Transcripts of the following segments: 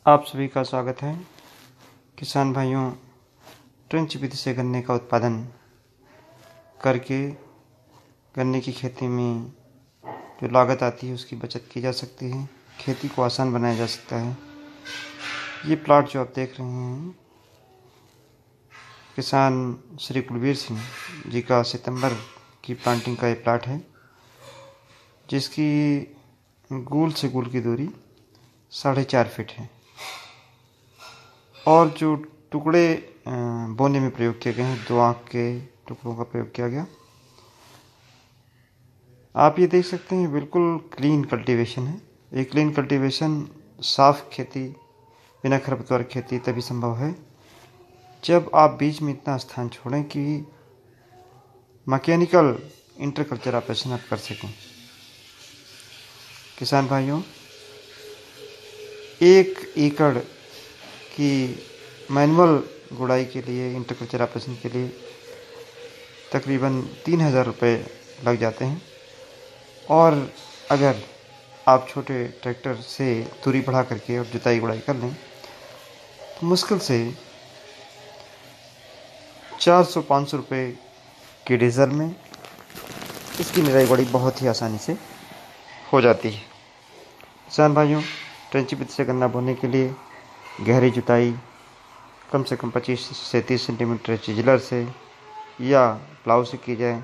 आप सभी का स्वागत है। किसान भाइयों, ट्रेंच विधि से गन्ने का उत्पादन करके गन्ने की खेती में जो लागत आती है उसकी बचत की जा सकती है, खेती को आसान बनाया जा सकता है। ये प्लाट जो आप देख रहे हैं, किसान श्री कुलवीर सिंह जी का सितंबर की प्लांटिंग का ये प्लाट है, जिसकी गोल से गोल की दूरी 4.5 फीट है और जो टुकड़े बोने में प्रयोग किए गए हैं, 2 आंख के टुकड़ों का प्रयोग किया गया। आप ये देख सकते हैं, बिल्कुल क्लीन कल्टीवेशन है। ये क्लीन कल्टीवेशन, साफ खेती, बिना खरपतवार खेती तभी संभव है जब आप बीच में इतना स्थान छोड़ें कि मैकेनिकल इंटरकल्चर ऑपरेशन आप कर सकें। किसान भाइयों, 1 एकड़ की मैनुअल गुड़ाई के लिए, इंटरकल्चर ऑपरेशन के लिए तकरीबन 3,000 रुपये लग जाते हैं और अगर आप छोटे ट्रैक्टर से दूरी बढ़ा करके और जुताई गुड़ाई कर लें तो मुश्किल से 400-500 रुपये के डीजल में इसकी निराई गुड़ाई बहुत ही आसानी से हो जाती है। किसान भाइयों, ट्रेंच विधि से गन्ना बोने के लिए गहरी जुताई कम से कम 25 से 30 सेंटीमीटर चिजलर से या प्लाव से की जाए।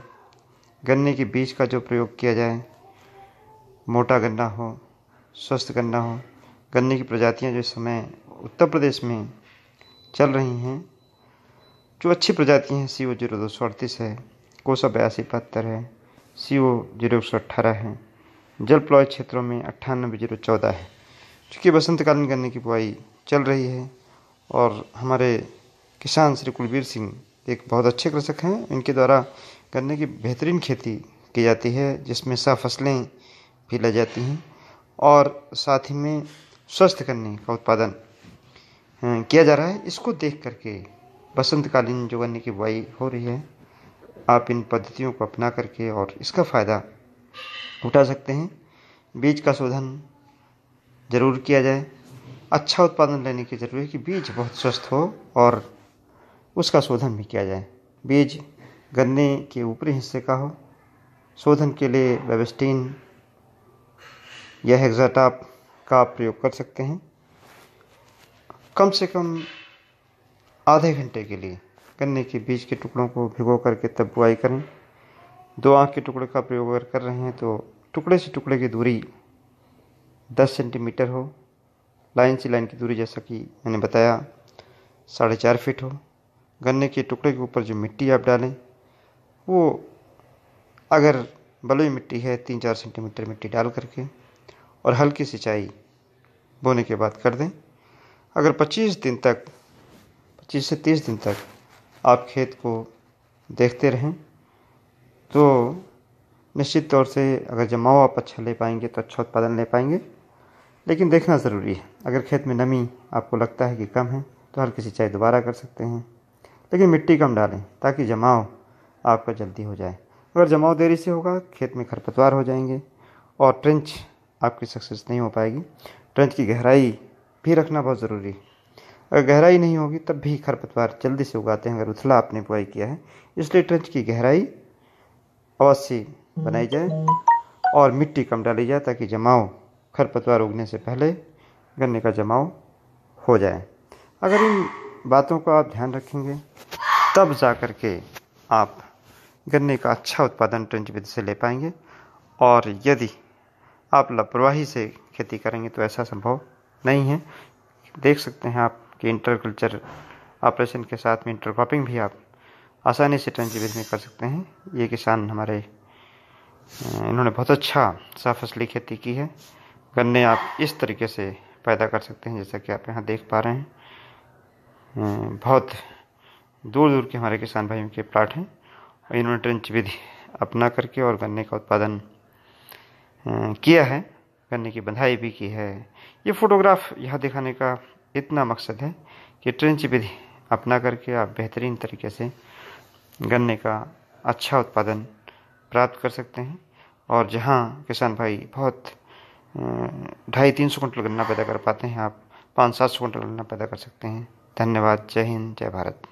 गन्ने के बीज का जो प्रयोग किया जाए, मोटा गन्ना हो, स्वस्थ गन्ना हो। गन्ने की प्रजातियां जो इस समय उत्तर प्रदेश में चल रही हैं, जो अच्छी प्रजातियां हैं, CO 0238 है, कोसा 8272 है, CO 0118 है, जल प्लॉय क्षेत्रों में 98-014 है। चूँकि बसंतकालीन गन्ने की बुआई चल रही है और हमारे किसान श्री कुलवीर सिंह एक बहुत अच्छे कृषक हैं। इनके द्वारा गन्ने की बेहतरीन खेती की जाती है, जिसमें सब फसलें भी लाई जाती हैं और साथ ही में स्वस्थ गन्ने का उत्पादन किया जा रहा है। इसको देख करके बसंतकालीन जो गन्ने की बुआई हो रही है, आप इन पद्धतियों को अपना करके और इसका फ़ायदा उठा सकते हैं। बीज का शोधन ज़रूर किया जाए। अच्छा उत्पादन लेने की ज़रूरी है कि बीज बहुत स्वस्थ हो और उसका शोधन भी किया जाए। बीज गन्ने के ऊपरी हिस्से का हो। शोधन के लिए वेबस्टीन या हेक्साटॉप का आप प्रयोग कर सकते हैं। कम से कम आधे घंटे के लिए गन्ने के बीज के टुकड़ों को भिगो करके तब बुआई करें। 2 आंख के टुकड़े का प्रयोग अगर कर रहे हैं तो टुकड़े से टुकड़े की दूरी 10 सेंटीमीटर हो। लाइन से लाइन की दूरी, जैसा कि मैंने बताया, 4.5 फीट हो। गन्ने के टुकड़े के ऊपर जो मिट्टी आप डालें, वो अगर बलुई मिट्टी है 3-4 सेंटीमीटर मिट्टी डाल करके और हल्की सिंचाई बोने के बाद कर दें। अगर 25 से 30 दिन तक आप खेत को देखते रहें तो निश्चित तौर से अगर जमाव आप अच्छा ले पाएंगे तो अच्छा उत्पादन ले पाएंगे। लेकिन देखना ज़रूरी है। अगर खेत में नमी आपको लगता है कि कम है तो हल्की सिंचाई दोबारा कर सकते हैं, लेकिन मिट्टी कम डालें ताकि जमाव आपका जल्दी हो जाए। अगर जमाव देरी से होगा, खेत में खरपतवार हो जाएंगे और ट्रेंच आपकी सक्सेस नहीं हो पाएगी। ट्रेंच की गहराई भी रखना बहुत ज़रूरी है। अगर गहराई नहीं होगी तब भी खरपतवार जल्दी से उगाते हैं, अगर उथला आपने बुआई किया है। इसलिए ट्रेंच की गहराई अवश्य बनाई जाए और मिट्टी कम डाली जाए ताकि जमाव, खरपतवार उगने से पहले गन्ने का जमाव हो जाए। अगर इन बातों को आप ध्यान रखेंगे तब जा कर के आप गन्ने का अच्छा उत्पादन ट्रेंच विधि से ले पाएंगे। और यदि आप लापरवाही से खेती करेंगे तो ऐसा संभव नहीं है। देख सकते हैं आप कि इंटरकल्चर ऑपरेशन के साथ में इंटरक्रॉपिंग भी आप आसानी से ट्रेंच विधि में कर सकते हैं। ये किसान हमारे, इन्होंने बहुत अच्छा साफ फसली खेती की है। गन्ने आप इस तरीके से पैदा कर सकते हैं जैसा कि आप यहाँ देख पा रहे हैं। बहुत दूर दूर के हमारे किसान भाइयों के प्लाट हैं और इन्होंने ट्रेंच विधि अपना करके और गन्ने का उत्पादन किया है, गन्ने की बंधाई भी की है। ये फोटोग्राफ यहाँ दिखाने का इतना मकसद है कि ट्रेंच विधि अपना करके आप बेहतरीन तरीके से गन्ने का अच्छा उत्पादन प्राप्त कर सकते हैं। और जहाँ किसान भाई बहुत 250-300 कुंटल गन्ना पैदा कर पाते हैं, आप 500-700 कुंटल गन्ना पैदा कर सकते हैं। धन्यवाद। जय हिंद, जय भारत।